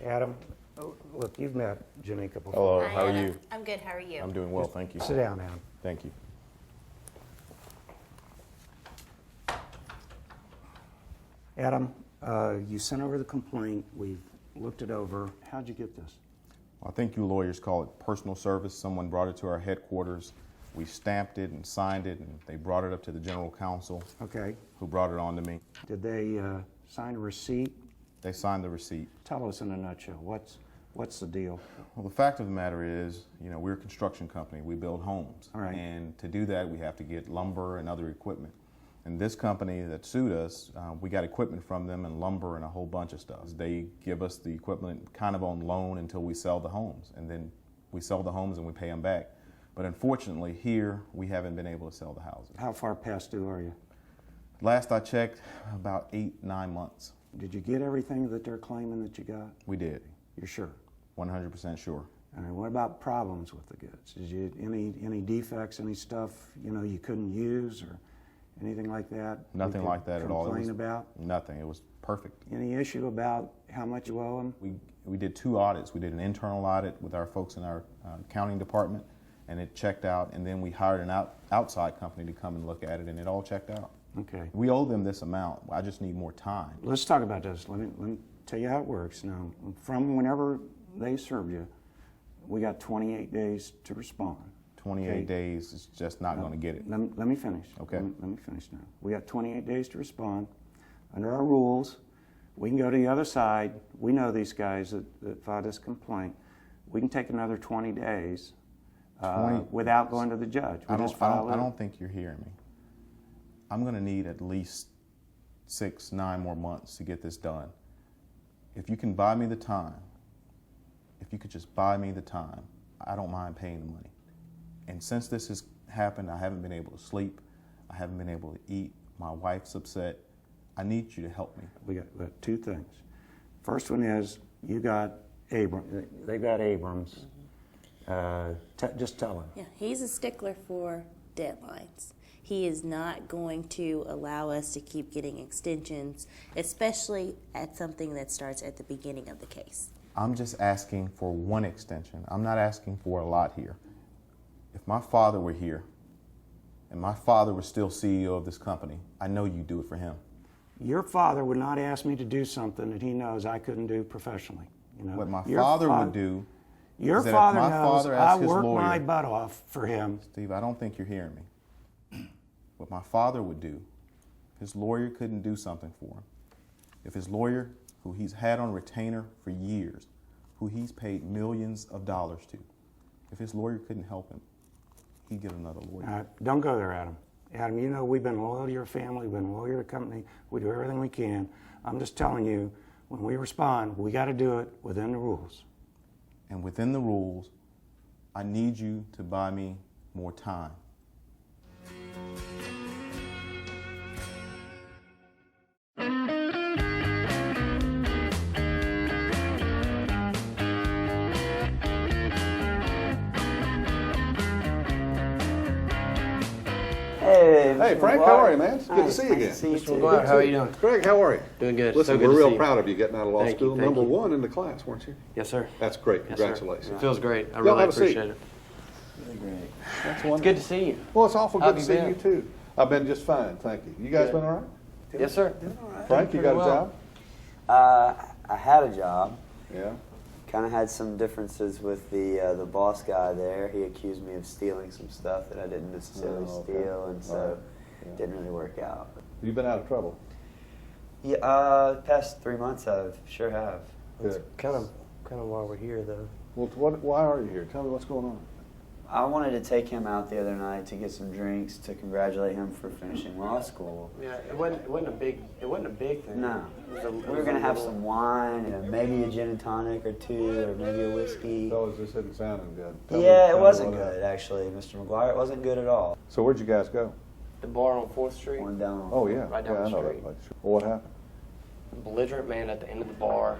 Adam, look, you've met Janika before. Hello, Hi, how are Anna. you? I'm good. How are you? I'm doing well, thank you. Sit down, Adam. Thank you. Adam, you sent over the complaint. We've looked it over. How'd you get this? I think you lawyers call it personal service. Someone brought it to our headquarters. We stamped it and signed it, and they brought it up to the general counsel, Okay. who brought it on to me. Did they sign a receipt? They signed the receipt. Tell us in a nutshell. What's the deal? Well, the fact of the matter is, we're a construction company. We build homes. All right. And to do that, we have to get lumber and other equipment. And this company that sued us, we got equipment from them and lumber and a whole bunch of stuff. They give us the equipment kind of on loan until we sell the homes. And then we sell the homes and we pay them back. But unfortunately, here, we haven't been able to sell the houses. How far past due are you? Last I checked, about 8-9 months. Did you get everything that they're claiming that you got? We did. You're sure? 100% sure. All right, what about problems with the goods? Did you any defects, any stuff you couldn't use or anything like that? Nothing like that at all. Complain about? Nothing. It was perfect. Any issue about how much you owe them? We did 2 audits. We did an internal audit with our folks in our accounting department, and it checked out. And then we hired an outside company to come and look at it, and it all checked out. Okay. We owe them this amount. I just need more time. Let's talk about this. Let me tell you how it works. Now, from whenever they served you, we got 28 days to respond. 28 okay? days is just not going to get it. Let me finish. Okay. Let me finish now. We got 28 days to respond. Under our rules, we can go to the other side. We know these guys that filed this complaint. We can take another 20 days without going to the judge. I don't think you're hearing me. I'm going to need at least 6-9 more months to get this done. If you can buy me the time, if you could just buy me the time, I don't mind paying the money. And since this has happened, I haven't been able to sleep. I haven't been able to eat. My wife's upset. I need you to help me. We got 2 things. First one is you got Abrams. They got Abrams. Just tell him. Yeah, he's a stickler for deadlines. He is not going to allow us to keep getting extensions, especially at something that starts at the beginning of the case. I'm just asking for 1 extension. I'm not asking for a lot here. If my father were here and my father was still CEO of this company, I know you'd do it for him. Your father would not ask me to do something that he knows I couldn't do professionally. What my father would do Your is that father if my knows father I asked his work lawyer, my butt off for him. Steve, I don't think you're hearing me. What my father would do, if his lawyer couldn't do something for him, if his lawyer, who he's had on retainer for years, who he's paid millions of dollars to, if his lawyer couldn't help him, he'd get another lawyer. Don't go there, Adam. Adam, we've been loyal to your family, we've been loyal to the company. We do everything we can. I'm just telling you, when we respond, we got to do it within the rules. And within the rules, I need you to buy me more time. Hey, Frank, how are you, man? It's good to see you again. Mr. McGuire, how are you doing? Greg, how are you? Doing good. Listen, So good we're to real see you. proud of you getting out of law Thank you, school. thank Number you. 1 in the class, weren't you? Yes, sir. That's great. Yes, sir. Congratulations. It feels great. I Y'all really have a seat. appreciate it. Really great. That's It's wonderful. good to see you. Well, it's awful How good to have see you you, been? too. I've been just fine, thank you. You guys Good. been all right? Yes, sir. Frank, you got a job? I had a job. Yeah. Kind of had some differences with the boss guy there. He accused me of stealing some stuff that I didn't necessarily Oh, okay. steal, and so All right. it Yeah. didn't really work out. You've been out of trouble. Yeah, past 3 months I've sure have. That's Good. kind of why we're here, though. Well, why are you here? Tell me what's going on. I wanted to take him out the other night to get some drinks to congratulate him for finishing law school. Yeah, it wasn't a big thing. No, It was we were gonna have some wine and maybe a gin and tonic or 2, or maybe a whiskey. Fellas, this isn't sounding good. Tell me Yeah, it wasn't what good happened. actually, Mr. McGuire. It wasn't good at all. So where'd you guys go? The bar on 4th Street. One down on Oh, yeah. Right down yeah, the I know street. that place. Well, what happened? A belligerent man at the end of the bar.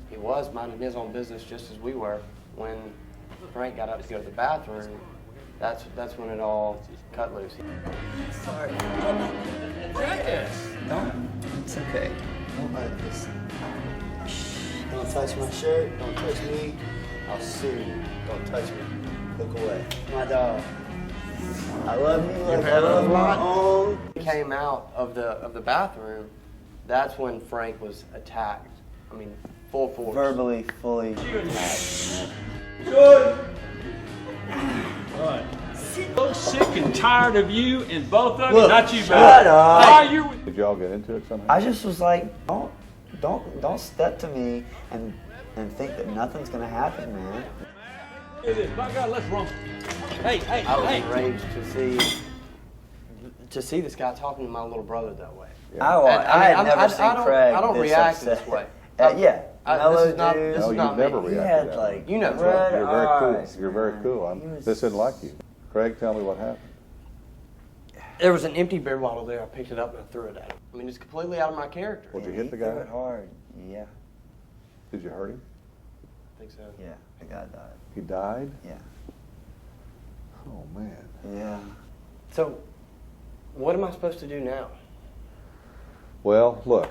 He was minding his own business just as we were. When Frank got up to go to the bathroom, that's when it all cut loose. Sorry. Yes. Don't. It's okay. Don't let this. Don't touch my shirt. Don't touch me. I'll sue you. Don't touch me. Look away. My dog. I love you like I love my own. Came out of the bathroom, that's when Frank was attacked. I mean, full force. Verbally, fully attacked. Right. So sick and tired of you and both of you, Look, not you, shut up. Why you? Did y'all get into it somehow? I just was like, don't step to me and think that nothing's gonna happen, man. By God, let's run. Hey, I was hey. enraged to see this guy talking to my little brother that way. I had never seen Craig I don't this react upset. this way. Yeah, mellow This is not. dude. This No, is you've not never me. He reacted had that like You know, red You're very cool. eyes, You're very man. cool. He was- This isn't like you. Craig, tell me what happened. There was an empty beer bottle there. I picked it up and I threw it at him. I mean, it's completely out of my character. Well, did you Yeah, hit the he threw guy? it hard. Yeah, Did you hurt him? I think so. yeah. The guy died. He died? Yeah, Oh, man. yeah. So, what am I supposed to do now? Well, look,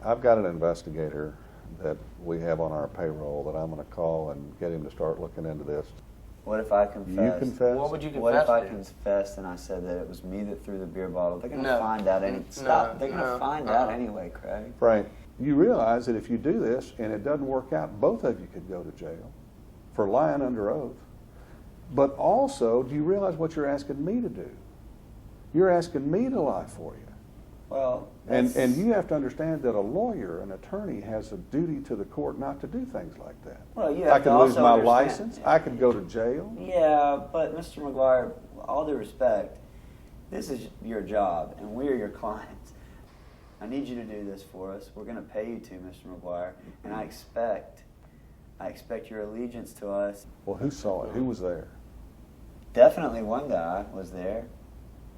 I've got an investigator that we have on our payroll that I'm going to call and get him to start looking into this. What if I confess? You confess? What would you confess What if I to? confessed and I said that it was me that threw the beer bottle? They're gonna No. find out any. No, Stop. They're gonna no, find out uh-uh. anyway, Craig. Frank, you realize that if you do this and it doesn't work out, both of you could go to jail for lying under oath. But also, do you realize what you're asking me to do? You're asking me to lie for you. Well, And that's- you have to understand that a lawyer, an attorney, has a duty to the court not to do things like that. Well, you I have could to lose also my understand- license. I could go to jail. Yeah, but Mr. McGuire, all due respect, this is your job, and we are your clients. I need you to do this for us. We're going to pay you to, Mr. McGuire, and I expect your allegiance to us. Well, who saw it? Who was there? Definitely one guy was there.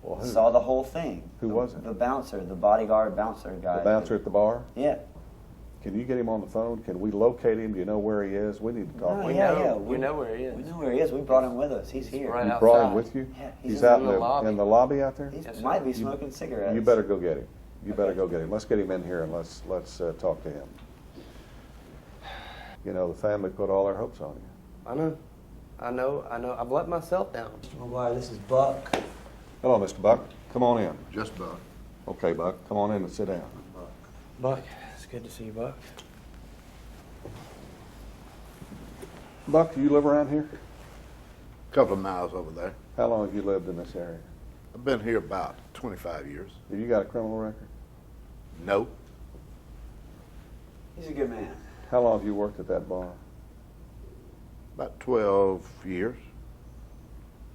Well, who? Saw the whole thing. Who was it? The bouncer, the bodyguard bouncer guy. The bouncer at the bar? Yeah. Can you get him on the phone? Can we locate him? Do you know where he is? We need to talk No, to him. yeah. We know where he is. We know where he is. We brought him with us. He's here. right You outside. brought him with you? Yeah, He's he's out in the lobby. in the lobby out there? He Yes, sir. might be smoking cigarettes. You better go get him. You better go get him. Let's get him in here and let's talk to him. You know, the family put all their hopes on you. I know. I've let myself down. Mr. McGuire, this is Buck. Hello, Mr. Buck. Come on in. Just Buck. Okay, Buck. Come on in and sit down. Buck, it's good to see you, Buck. Buck, do you live around here? Couple of miles over there. How long have you lived in this area? I've been here about 25 years. Have you got a criminal record? Nope. He's a good man. How long have you worked at that bar? About 12 years.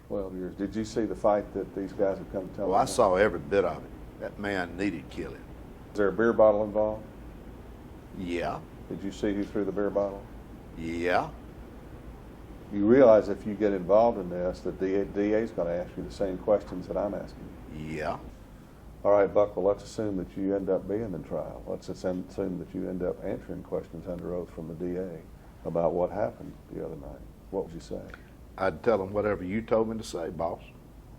12 years. Did you see the fight that these guys have come to tell Well, me I about? saw every bit of it. That man needed killing. Is there a beer bottle involved? Yeah. Did you see who threw the beer bottle? Yeah. You realize if you get involved in this, the DA is going to ask you the same questions that I'm asking you. Yeah. All right, Buck, well, let's assume that you end up being in trial. Let's assume that you end up answering questions under oath from the DA about what happened the other night. What would you say? I'd tell him whatever you told me to say, boss.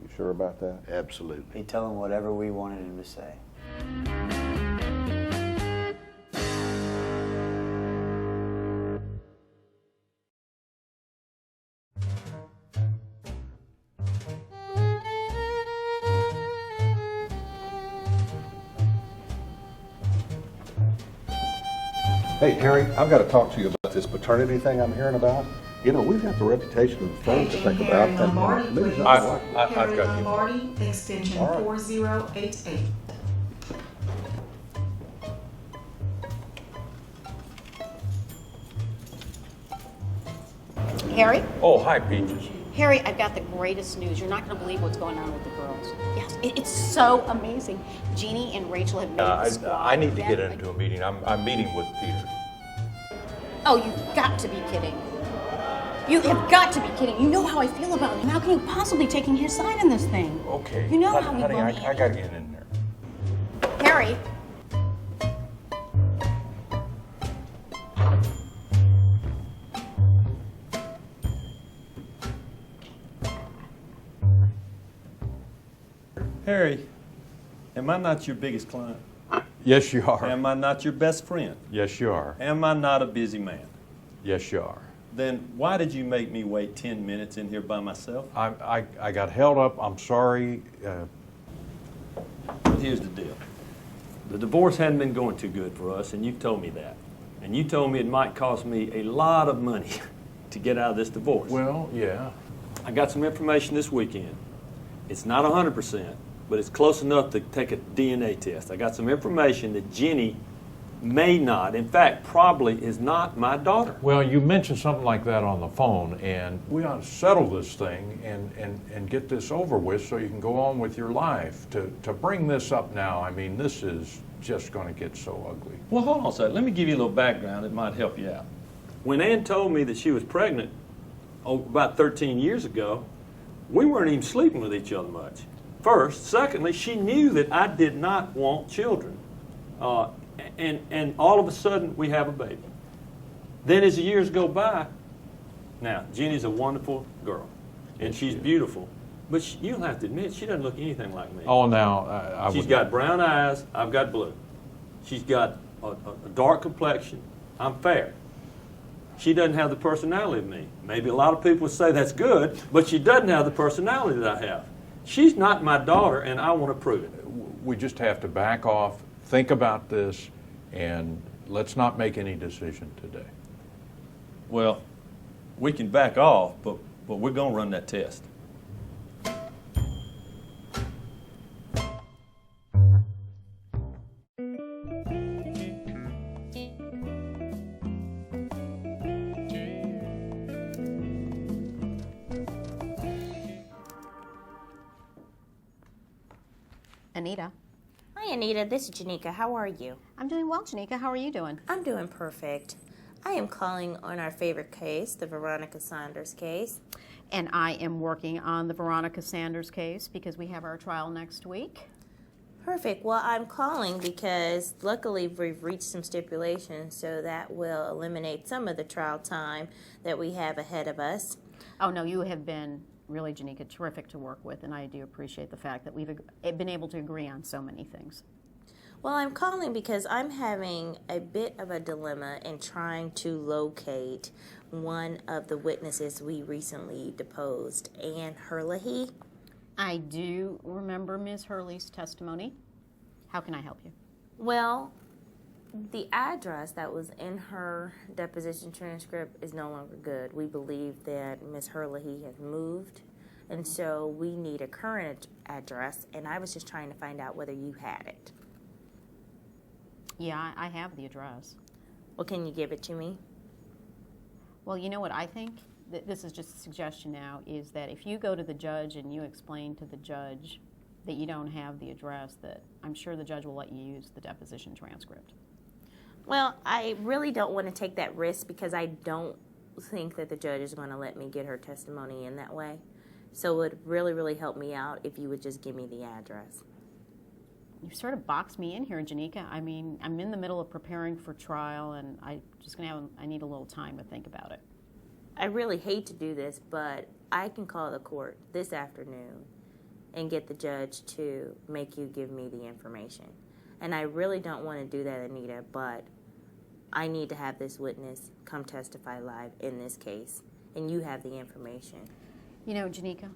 You sure about that? Absolutely. He'd tell him whatever we wanted him to say. Hey, Harry, I've got to talk to you about this paternity thing I'm hearing about. You know, we've got the reputation of the firm to think about. Harry Lombardi, and maybe please. not like it. Harry Lombardi, extension All right. 4088. Harry? Oh, hi, Peaches. Harry, I've got the greatest news. You're not going to believe what's going on with the girls. Yes, it's so amazing. Jeannie and Rachel have made the squad. I need to get event. into a meeting. I'm meeting with Peter. Oh, you've got to be kidding. You have got to be kidding. You know how I feel about him. How can you possibly taking his side in this thing? Okay. You know how we honey, love I got to get in there. Harry. Harry, am I not your biggest client? Yes, you are. Am I not your best friend? Yes, you are. Am I not a busy man? Yes, you are. Then why did you make me wait 10 minutes in here by myself? I got held up. I'm sorry. Here's the deal. The divorce hadn't been going too good for us, and you told me that. And you told me it might cost me a lot of money to get out of this divorce. Well, yeah. I got some information this weekend. It's not 100%, but it's close enough to take a DNA test. I got some information that Jenny may not, in fact, probably is not my daughter. Well, you mentioned something like that on the phone, and we ought to settle this thing and get this over with so you can go on with your life. To bring this up now, I mean, this is just going to get so ugly. Well, hold on a second. Let me give you a little background that might help you out. When Ann told me that she was pregnant about 13 years ago, we weren't even sleeping with each other much. First. Secondly, she knew that I did not want children. And all of a sudden, we have a baby. Then as the years go by, now, Jenny's a wonderful girl, and she's beautiful. But you don't have to admit, she doesn't look anything like me. Oh, now, She's got brown eyes, I've got blue. She's got a dark complexion, I'm fair. She doesn't have the personality of me. Maybe a lot of people would say that's good, but she doesn't have the personality that I have. She's not my daughter, and I want to prove it. We just have to back off, think about this, and let's not make any decision today. Well, we can back off, but we're going to run that test. Anita. Hi, Anita. This is Janika. How are you? I'm doing well, Janika. How are you doing? I'm doing perfect. I am calling on our favorite case, the Veronica Saunders case. And I am working on the Veronica Sanders case because we have our trial next week. Perfect. Well, I'm calling because luckily we've reached some stipulations, so that will eliminate some of the trial time that we have ahead of us. Oh, no, you have been really, Janika, terrific to work with, and I do appreciate the fact that we've been able to agree on so many things. Well, I'm calling because I'm having a bit of a dilemma in trying to locate one of the witnesses we recently deposed, Ann Herlihy. I do remember Ms. Hurley's testimony. How can I help you? Well, the address that was in her deposition transcript is no longer good. We believe that Ms. Herlihy has moved, and so we need a current address, and I was just trying to find out whether you had it. Yeah, I have the address. Well, can you give it to me? Well, you know what I think? This is just a suggestion now, is that if you go to the judge and you explain to the judge that you don't have the address, that I'm sure the judge will let you use the deposition transcript. Well, I really don't want to take that risk because I don't think that the judge is going to let me get her testimony in that way. So it would really, really help me out if you would just give me the address. You sort of boxed me in here, Janika. I mean, I'm in the middle of preparing for trial, and I need a little time to think about it. I really hate to do this, but I can call the court this afternoon and get the judge to make you give me the information. And I really don't want to do that, Anita, but I need to have this witness come testify live in this case, and you have the information. You know, Janika,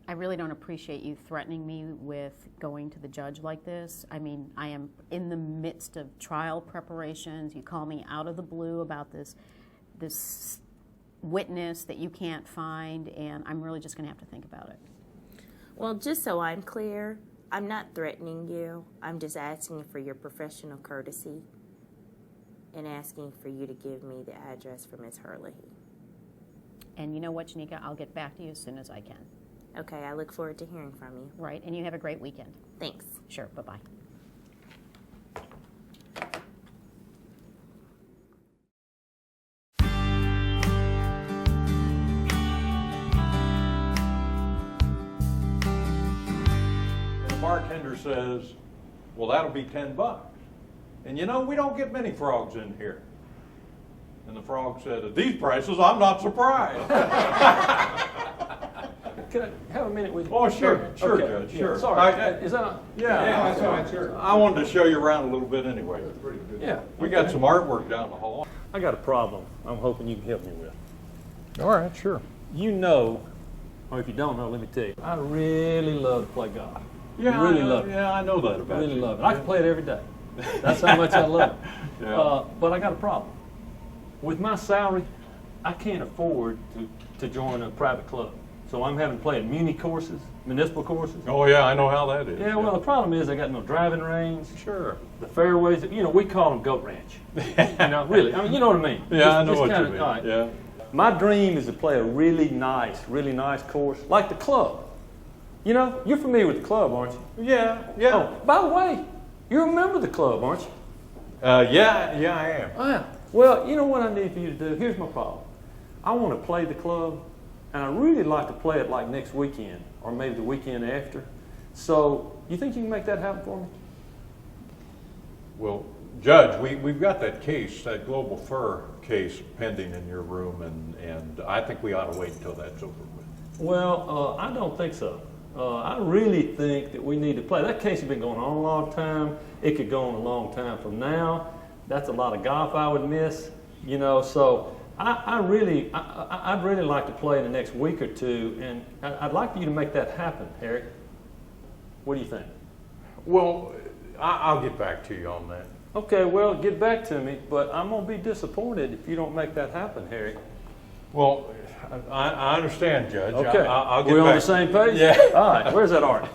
I really don't appreciate you threatening me with going to the judge like this. I mean, I am in the midst of trial preparations. You call me out of the blue about this witness that you can't find, and I'm really just going to have to think about it. Well, just so I'm clear, I'm not threatening you. I'm just asking for your professional courtesy and asking for you to give me the address for Ms. Herlihy. And you know what, Janika? I'll get back to you as soon as I can. Okay, I look forward to hearing from you. Right, and you have a great weekend. Thanks. Sure, bye-bye. The bartender says, well, that'll be $10. And you know, we don't get many frogs in here. And the frog said, at these prices, I'm not surprised. I have a minute with you? Oh, sure, Okay. Judge, Yeah, sure. sorry, I- is that? Yeah, that's fine, sure. I wanted to show you around a little bit anyway. Yeah. We got some artwork down the hall. I got a problem I'm hoping you can help me with. All right, sure. You know, or if you don't know, let me tell you, I really love to play golf. Yeah, really love it. Yeah, I know that about Really you. love it. I can play it every day. That's how much I love it. Yeah. But I got a problem. With my salary, I can't afford to join a private club. So I'm having to play at municipal courses. Oh, yeah, I know how that is. Yeah, well, the problem is I got no driving range. Sure. The fairways, we call them goat ranch. Really. I mean, you know what I mean. Yeah, I know Just what you kinda- mean. all right. Yeah. My dream is to play a really nice course, like the club. You're familiar with the club, aren't you? Yeah, yeah. Oh, by the way, you remember the club, aren't you? Yeah, I am. Oh, yeah. Well, you know what I need for you to do? Here's my problem. I want to play the club, and I really like to play it like next weekend, or maybe the weekend after. So, you think you can make that happen for me? Well, Judge, we've got that case, that Global Fur case pending in your room, and I think we ought to wait until that's over with. Well, I don't think so. I really think that we need to play. That case has been going on a long time. It could go on a long time from now. That's a lot of golf I would miss, so I'd really like to play in the next week or two, and I'd like for you to make that happen, Harry. What do you think? Well, I'll get back to you on that. Okay, well, get back to me, but I'm going to be disappointed if you don't make that happen, Harry. Well, I understand, Judge. Okay, I'll get we're back on the same page? Yeah. All right, where's that art?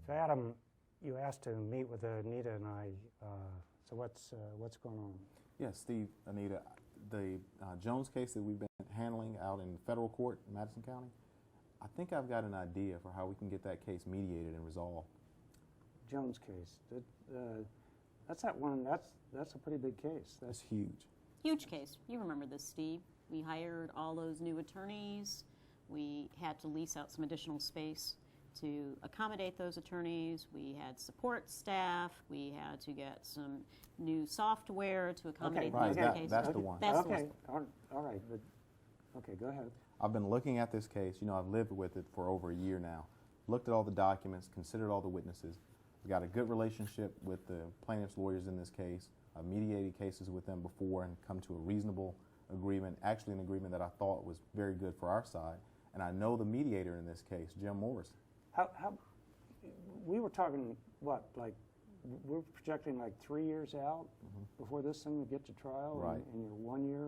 So Adam, you asked to meet with Anita and I, so what's going on? Yes, Steve, Anita, the Jones case that we've been handling out in federal court in Madison County, I think I've got an idea for how we can get that case mediated and resolved. Jones case, that's that one, that's a pretty big case. That's huge. Huge case. You remember this, Steve. We hired all those new attorneys. We had to lease out some additional space to accommodate those attorneys. We had support staff. We had to get some new software to accommodate Right, those cases. that's the one. That's the Okay, one. all right, but, okay, go ahead. I've been looking at this case. I've lived with it for over a year now. Looked at all the documents, considered all the witnesses. We've got a good relationship with the plaintiff's lawyers in this case. I've mediated cases with them before and come to a reasonable agreement, actually an agreement that I thought was very good for our side. And I know the mediator in this case, Jim Morris. How, we were talking, we're projecting like 3 years out before this thing would get to trial? Right. And you're 1 year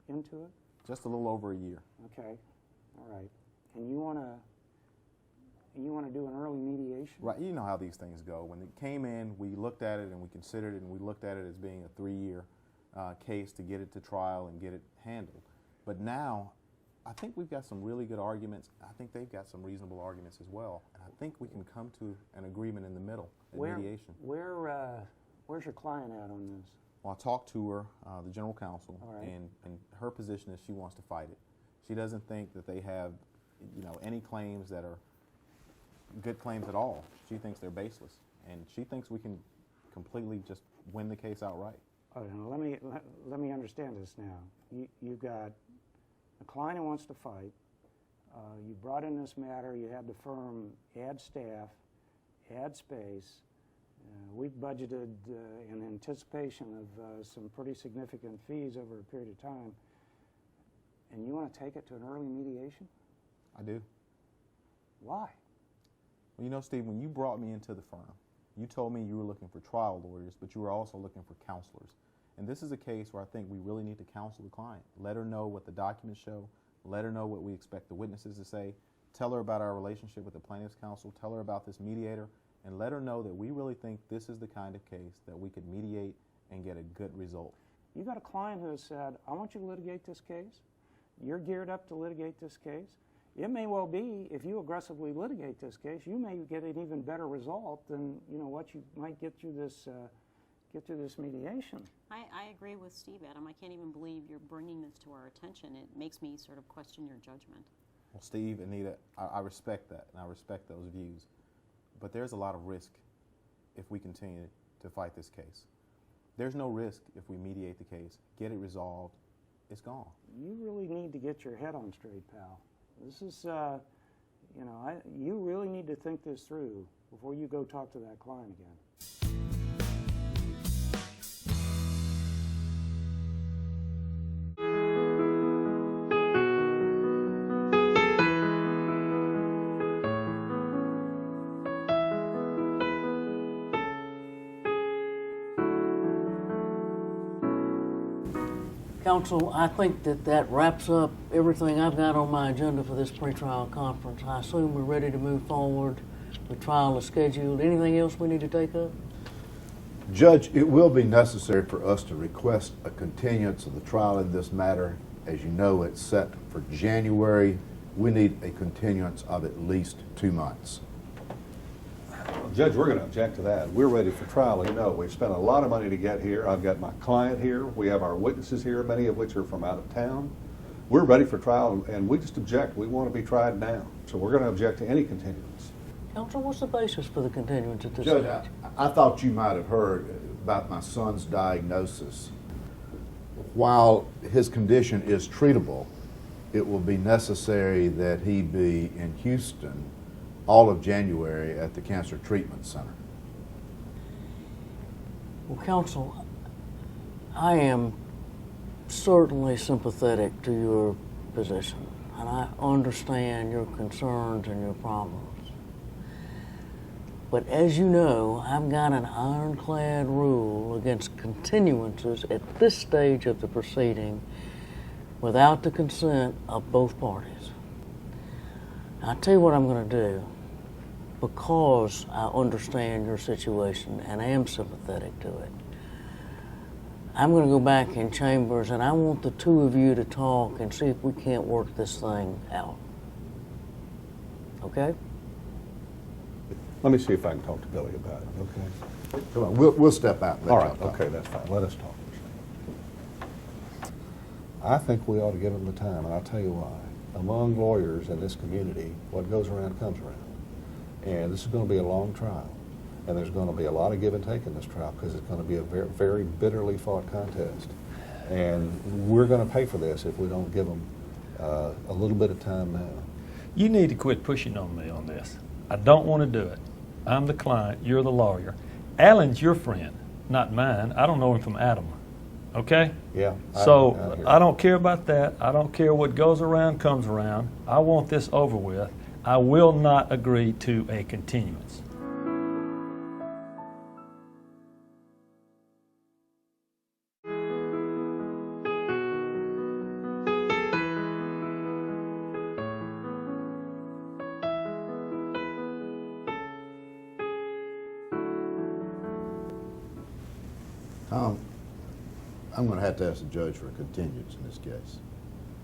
into it? Just a little over a year. Okay, all right. And you want to do an early mediation? Right, you know how these things go. When it came in, we looked at it and we considered it and we looked at it as being a 3-year case to get it to trial and get it handled. But now, I think we've got some really good arguments. I think they've got some reasonable arguments as well. And I think we can come to an agreement in the middle in mediation. Where's your client at on this? Well, I talked to her, the general counsel, All right. and her position is she wants to fight it. She doesn't think that they have, any claims that are good claims at all. She thinks they're baseless, and she thinks we can completely just win the case outright. Oh, now let me understand this now. You've got a client who wants to fight. You brought in this matter. You had the firm add staff, add space. We've budgeted in anticipation of some pretty significant fees over a period of time. And you want to take it to an early mediation? I do. Why? Well, Steve, when you brought me into the firm, you told me you were looking for trial lawyers, but you were also looking for counselors. And this is a case where I think we really need to counsel the client. Let her know what the documents show. Let her know what we expect the witnesses to say. Tell her about our relationship with the plaintiff's counsel. Tell her about this mediator. And let her know that we really think this is the kind of case that we could mediate and get a good result. You got a client who has said, I want you to litigate this case. You're geared up to litigate this case. It may well be, if you aggressively litigate this case, you may get an even better result than what you might get through this mediation. I agree with Steve, Adam. I can't even believe you're bringing this to our attention. It makes me sort of question your judgment. Well, Steve, Anita, I respect that, and I respect those views. But there's a lot of risk if we continue to fight this case. There's no risk if we mediate the case, get it resolved, it's gone. You really need to get your head on straight, pal. This is, you know, you really need to think this through before you go talk to that client again. Counsel, I think that wraps up everything I've got on my agenda for this pretrial conference. I assume we're ready to move forward. The trial is scheduled. Anything else we need to take up? Judge, it will be necessary for us to request a continuance of the trial in this matter. As you know, it's set for January. We need a continuance of at least 2 months. Judge, we're going to object to that. We're ready for trial. You know, we've spent a lot of money to get here. I've got my client here. We have our witnesses here, many of which are from out of town. We're ready for trial, and we just object. We want to be tried now. So we're going to object to any continuance. Counsel, what's the basis for the continuance at this Judge, stage? I thought you might have heard about my son's diagnosis. While his condition is treatable, it will be necessary that he be in Houston all of January at the Cancer Treatment Center. Well, counsel, I am certainly sympathetic to your position, and I understand your concerns and your problems. But as you know, I've got an ironclad rule against continuances at this stage of the proceeding without the consent of both parties. I'll tell you what I'm going to do, because I understand your situation and am sympathetic to it. I'm going to go back in chambers, and I want the two of you to talk and see if we can't work this thing out. Okay? Let me see if I can talk to Billy about it, okay? Come on, we'll step out and let All y'all right, talk. okay, that's fine. Let us talk. I think we ought to give him the time, and I'll tell you why. Among lawyers in this community, what goes around comes around. And this is going to be a long trial. And there's going to be a lot of give and take in this trial because it's going to be a very, very bitterly fought contest. And we're going to pay for this if we don't give them a little bit of time now. You need to quit pushing on me on this. I don't want to do it. I'm the client, you're the lawyer. Alan's your friend, not mine. I don't know him from Adam. Okay? Yeah. So I don't care about that. I don't care what goes around comes around. I want this over with. I will not agree to a continuance. Tom, I'm going to have to ask the judge for a continuance in this case.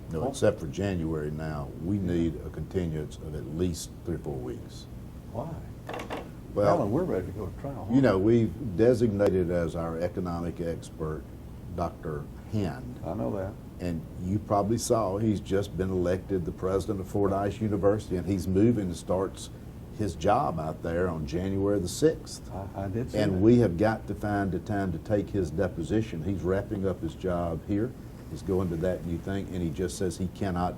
No, except for January now, we need a continuance of at least 3 or 4 weeks. Why? Well, Alan, we're ready to go to trial. you know, we've designated as our economic expert Dr. Hand. I know that. And you probably saw he's just been elected the president of Fordyce University, and he's moving to start his job out there on January the 6th. I did see And that. we have got to find the time to take his deposition. He's wrapping up his job here. He's going to that new thing, and he just says he cannot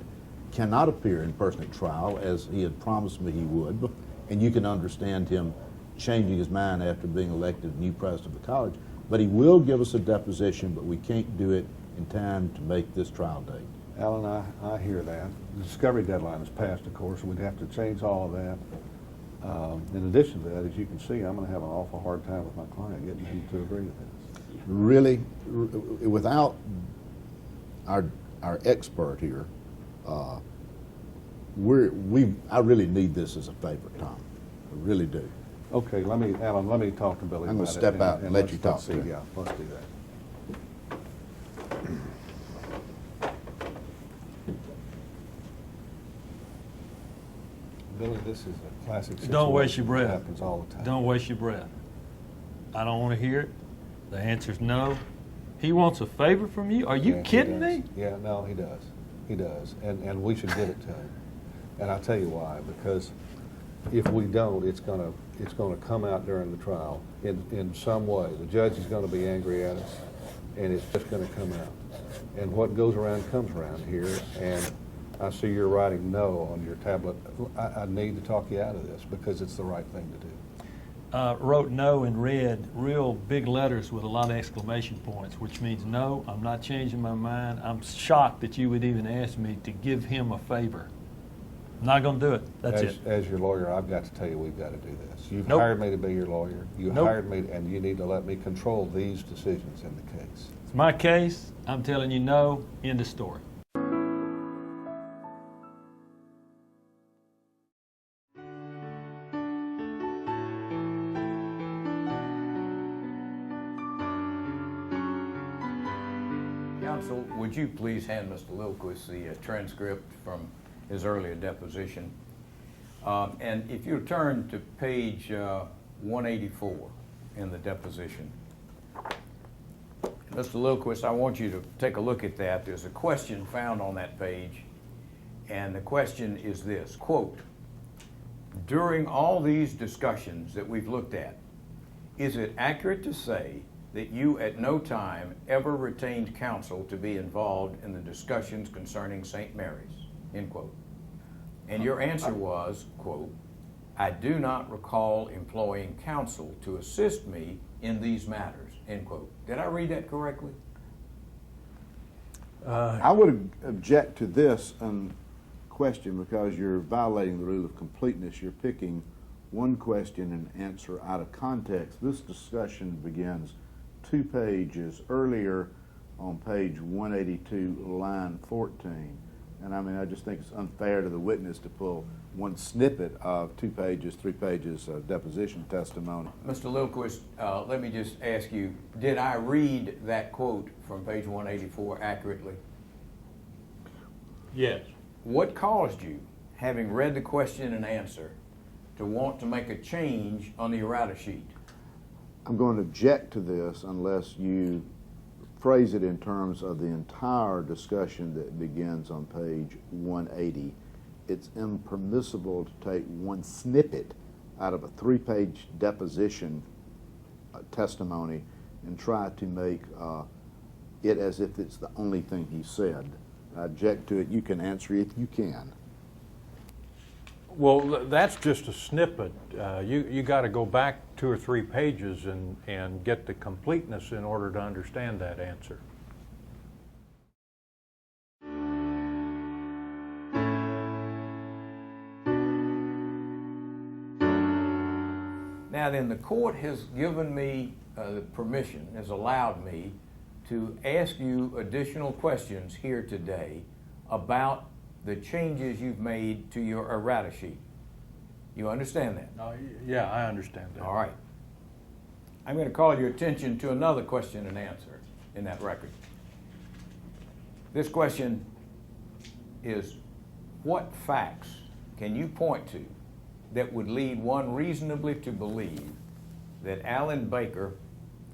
appear in person at trial as he had promised me he would. And you can understand him changing his mind after being elected new president of the college. But he will give us a deposition, but we can't do it in time to make this trial date. Alan, I hear that. The discovery deadline is passed, of course, and we'd have to change all of that. In addition to that, as you can see, I'm going to have an awful hard time with my client getting him to agree to this. Really, without our expert here, I really need this as a favor, Tom. I really do. Okay, Alan, let me talk to Billy I'm gonna about it, step out and let let's- you talk let's to see. him. Yeah, let's do that. Billy, this is a classic situation. Don't waste your breath. It happens all the time. Don't waste your breath. I don't want to hear it. The answer's no. He wants a favor from you? Are you Yeah, he kidding does. me? Yeah, no, he does. He does. And we should give it to him. And I'll tell you why. Because if we don't, it's gonna come out during the trial in some way. The judge is gonna be angry at us, and it's just gonna come out. And what goes around comes around here, and I see you're writing no on your tablet. I need to talk you out of this because it's the right thing to do. Wrote no in red, real big letters with a lot of exclamation points, which means no, I'm not changing my mind. I'm shocked that you would even ask me to give him a favor. I'm not going to do it. That's it. As your lawyer, I've got to tell you, we've got to do this. You've Nope. hired me to be your lawyer. You Nope. hired me, and you need to let me control these decisions in the case. It's my case. I'm telling you no. End of story. Counsel, would you please hand Mr. Lilquist the transcript from his earlier deposition? And if you turn to page 184 in the deposition. Mr. Lilquist, I want you to take a look at that. There's a question found on that page, and the question is this, quote, during all these discussions that we've looked at, is it accurate to say that you at no time ever retained counsel to be involved in the discussions concerning St. Mary's, end quote. And your answer was, quote, I do not recall employing counsel to assist me in these matters, end quote. Did I read that correctly? I would object to this question because you're violating the rule of completeness. You're picking one question and answer out of context. This discussion begins 2 pages earlier on page 182, line 14. And I mean, I just think it's unfair to the witness to pull one snippet of 2 pages, 3 pages of deposition testimony. Mr. Lilquist, let me just ask you, did I read that quote from page 184 accurately? Yes. What caused you, having read the question and answer, to want to make a change on the errata sheet? I'm going to object to this unless you phrase it in terms of the entire discussion that begins on page 180. It's impermissible to take one snippet out of a 3-page deposition testimony and try to make it as if it's the only thing he said. I object to it. You can answer it if you can. Well, that's just a snippet. You got to go back 2 or 3 pages and get the completeness in order to understand that answer. Now then, the court has given me permission, has allowed me to ask you additional questions here today about the changes you've made to your errata sheet. You understand that? Yeah, I understand that. All right. I'm going to call your attention to another question and answer in that record. This question is, what facts can you point to that would lead one reasonably to believe that Alan Baker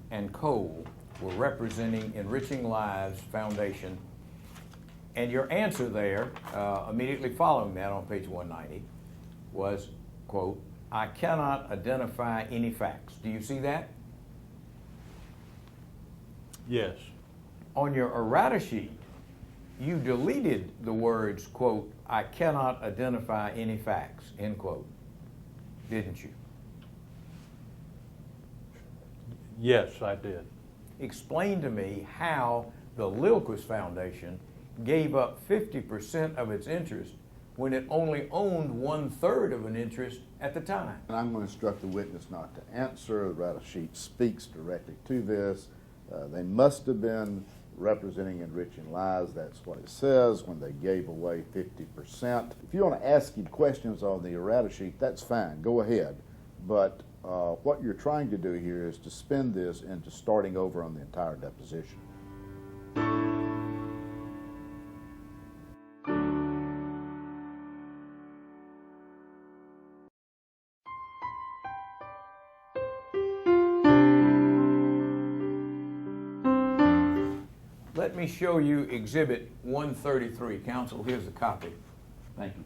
and Cole were representing Enriching Lives Foundation? And your answer there, immediately following that on page 190, was, quote, I cannot identify any facts. Do you see that? Yes. On your errata sheet, you deleted the words, quote, I cannot identify any facts, end quote. Didn't you? Yes, I did. Explain to me how the Lilquist Foundation gave up 50% of its interest when it only owned 1/3 of an interest at the time. And I'm going to instruct the witness not to answer. The errata sheet speaks directly to this. They must have been representing Enriching Lives. That's what it says when they gave away 50%. If you want to ask you questions on the errata sheet, that's fine. Go ahead. But what you're trying to do here is to spin this into starting over on the entire deposition. Let me show you Exhibit 133. Counsel, here's a copy. Thank you.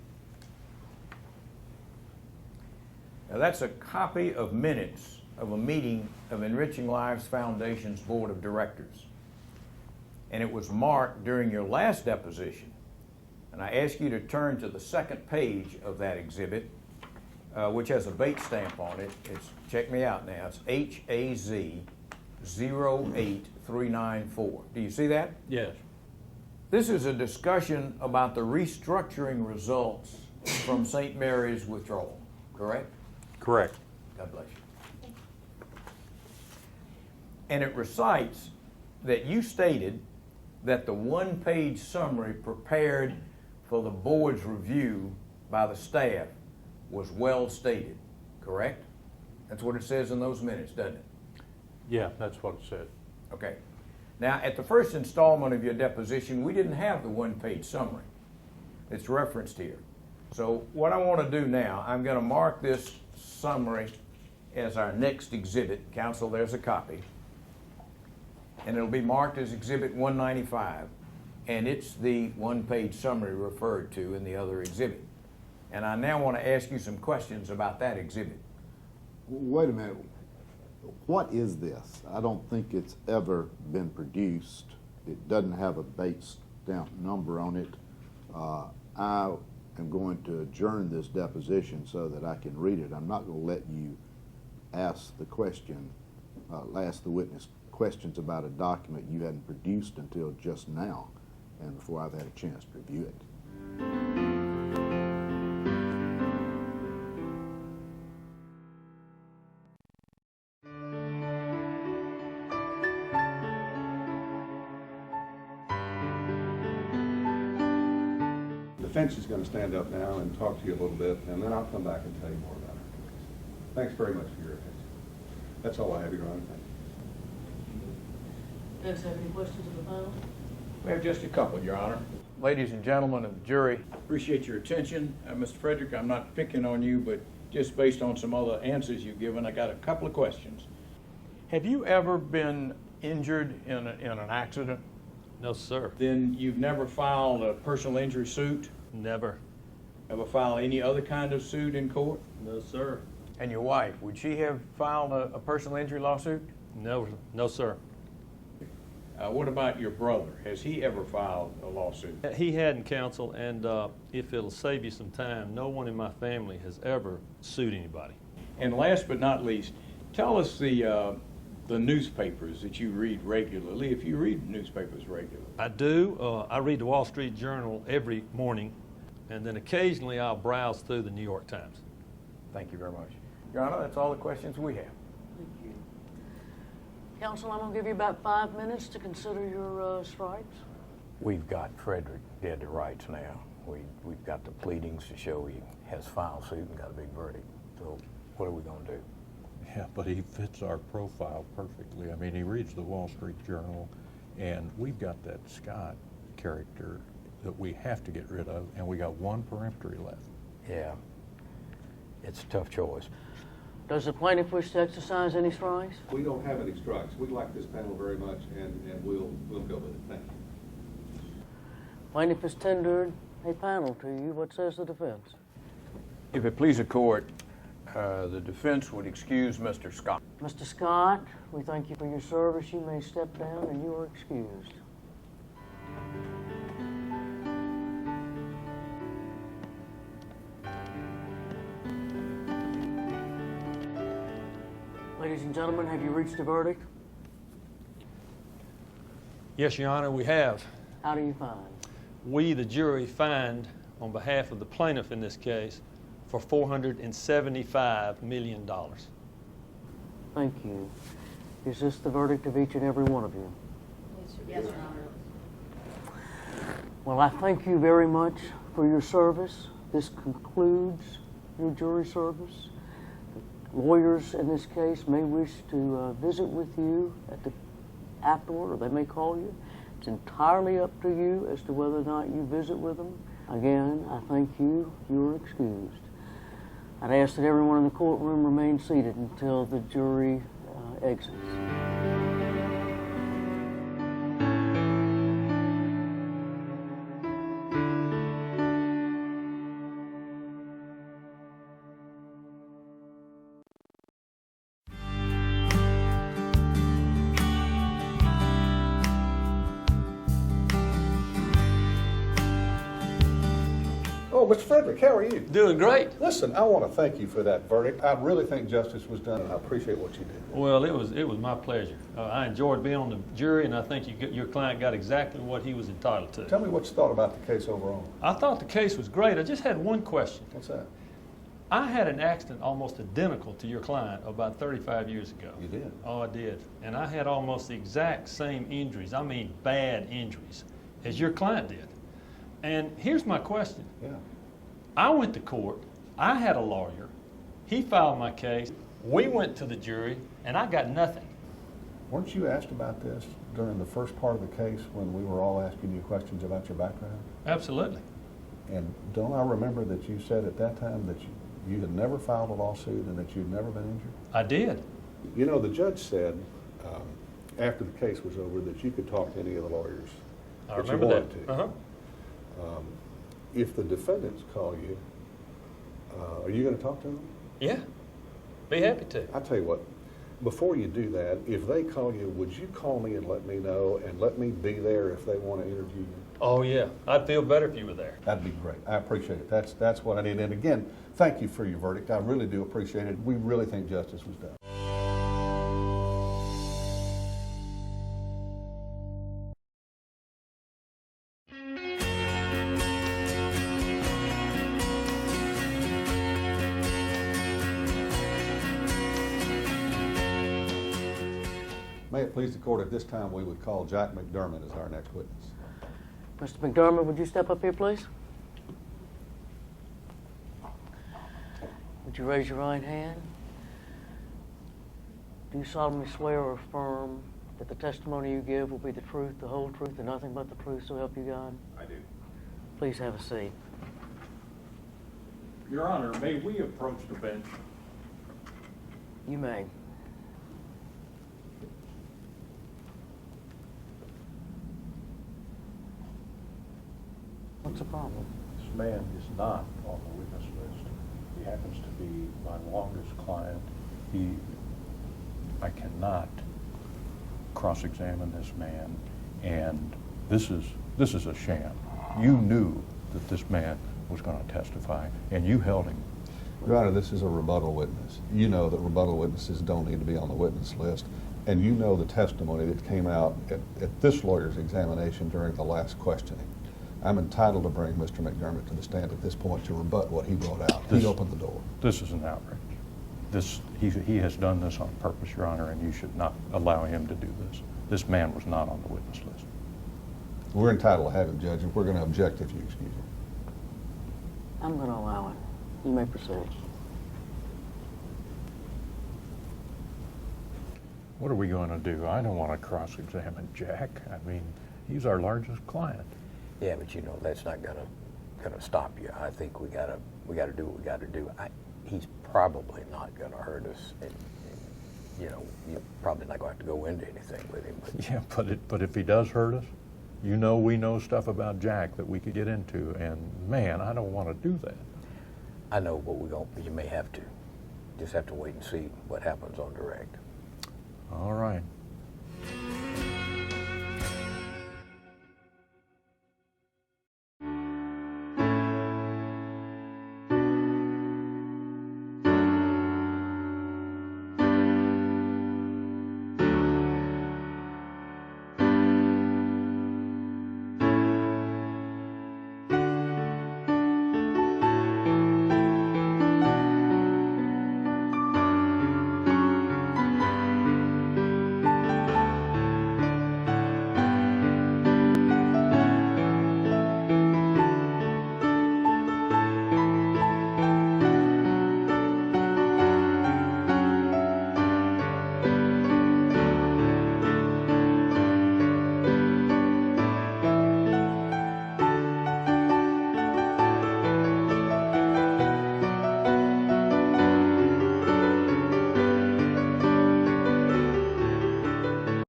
Now, that's a copy of minutes of a meeting of Enriching Lives Foundation's Board of Directors. And it was marked during your last deposition. And I ask you to turn to the second page of that exhibit, which has a bait stamp on it. It's, check me out now, it's HAZ 08394. Do you see that? Yes. This is a discussion about the restructuring results from St. Mary's withdrawal, correct? Correct. God bless you. And it recites that you stated that the one-page summary prepared for the board's review by the staff was well stated, correct? That's what it says in those minutes, doesn't it? Yeah, that's what it said. Okay. Now, at the first installment of your deposition, we didn't have the one-page summary. It's referenced here. So what I want to do now, I'm going to mark this summary as our next exhibit. Counsel, there's a copy. And it'll be marked as Exhibit 195. And it's the one-page summary referred to in the other exhibit. And I now want to ask you some questions about that exhibit. Wait a minute. What is this? I don't think it's ever been produced. It doesn't have a bait stamp number on it. I am going to adjourn this deposition so that I can read it. I'm not going to let you ask the question, ask the witness questions about a document you hadn't produced until just now and before I've had a chance to review it. The defense is going to stand up now and talk to you a little bit, and then I'll come back and tell you more about our case. Thanks very much for your attention. That's all I have, Your Honor. Thank you. Does have any questions of the panel? We have just a couple, Your Honor. Ladies and gentlemen of the jury, appreciate your attention. Mr. Frederick, I'm not picking on you, but just based on some other answers you've given, I got a couple of questions. Have you ever been injured in an accident? No, sir. Then you've never filed a personal injury suit? Never. Ever filed any other kind of suit in court? No, sir. And your wife, would she have filed a personal injury lawsuit? No, no, sir. What about your brother? Has he ever filed a lawsuit? He hadn't, counsel, and if it'll save you some time, no one in my family has ever sued anybody. And last but not least, tell us the newspapers that you read regularly, if you read newspapers regularly. I do. I read the Wall Street Journal every morning, and then occasionally I'll browse through the New York Times. Thank you very much. Your Honor, that's all the questions we have. Thank you. Counsel, I'm going to give you about 5 minutes to consider your stripes. We've got Frederick dead to rights now. We've got the pleadings to show he has filed suit and got a big verdict. So what are we going to do? Yeah, but he fits our profile perfectly. I mean, he reads the Wall Street Journal, and we've got that Scott character that we have to get rid of, and we got one peremptory left. Yeah, it's a tough choice. Does the plaintiff wish to exercise any strikes? We don't have any strikes. We like this panel very much, and we'll go with it. Thank you. Plaintiff has tendered a panel to you. What says the defense? If it please the court, the defense would excuse Mr. Scott. Mr. Scott, we thank you for your service. You may step down and you are excused. Ladies and gentlemen, have you reached a verdict? Yes, Your Honor, we have. How do you find? We, the jury, find on behalf of the plaintiff in this case for $475 million. Thank you. Is this the verdict of each and every one of you? Yes, Your Honor. Well, I thank you very much for your service. This concludes your jury service. Lawyers in this case may wish to visit with you afterward, or they may call you. It's entirely up to you as to whether or not you visit with them. Again, I thank you. You're excused. I'd ask that everyone in the courtroom remain seated until the jury exits. Oh, Mr. Frederick, how are you? Doing great. Listen, I want to thank you for that verdict. I really think justice was done, and I appreciate what you did. Well, it was my pleasure. I enjoyed being on the jury, and I think your client got exactly what he was entitled to. Tell me what you thought about the case overall. I thought the case was great. I just had one question. What's that? I had an accident almost identical to your client about 35 years ago. You did? Oh, I did. And I had almost the exact same injuries, I mean bad injuries, as your client did. And here's my question. Yeah. I went to court, I had a lawyer, he filed my case, we went to the jury, and I got nothing. Weren't you asked about this during the first part of the case when we were all asking you questions about your background? Absolutely. And don't I remember that you said at that time that you had never filed a lawsuit and that you'd never been injured? I did. You know, the judge said after the case was over that you could talk to any of the lawyers I that you remember wanted that. to. If the defendants call you, are you going to talk to them? Yeah, be happy to. I'll tell you what, before you do that, if they call you, would you call me and let me know and let me be there if they want to interview you? Oh yeah, I'd feel better if you were there. That'd be great. I appreciate it. That's what I need. And again, thank you for your verdict. I really do appreciate it. We really think justice was done. May it please the court, at this time we would call Jack McDermott as our next witness. Mr. McDermott, would you step up here, please? Would you raise your right hand? Do you solemnly swear or affirm that the testimony you give will be the truth, the whole truth, and nothing but the truth, so help you God? I do. Please have a seat. Your Honor, may we approach the bench? You may. What's the problem? This man is not on the witness list. He happens to be my longest client. I cannot cross-examine this man, and this is a sham. You knew that this man was going to testify, and you held him. Your Honor, this is a rebuttal witness. You know that rebuttal witnesses don't need to be on the witness list, and you know the testimony that came out at this lawyer's examination during the last questioning. I'm entitled to bring Mr. McDermott to the stand at this point to rebut what he brought out. He opened the door. This is an outrage. He has done this on purpose, Your Honor, and you should not allow him to do this. This man was not on the witness list. We're entitled to have him, Judge, and we're going to object if you excuse him. I'm going to allow it. You may proceed. What are we going to do? I don't want to cross-examine Jack. I mean, he's our largest client. Yeah, but you know that's not gonna stop you. I think we gotta do what we gotta do. He's probably not gonna hurt us, and you know you're probably not going to have to go into anything with him. But. Yeah, but if he does hurt us, you know we know stuff about Jack that we could get into, and man, I don't want to do that. I know, but you may have to. Just have to wait and see what happens on direct. All right.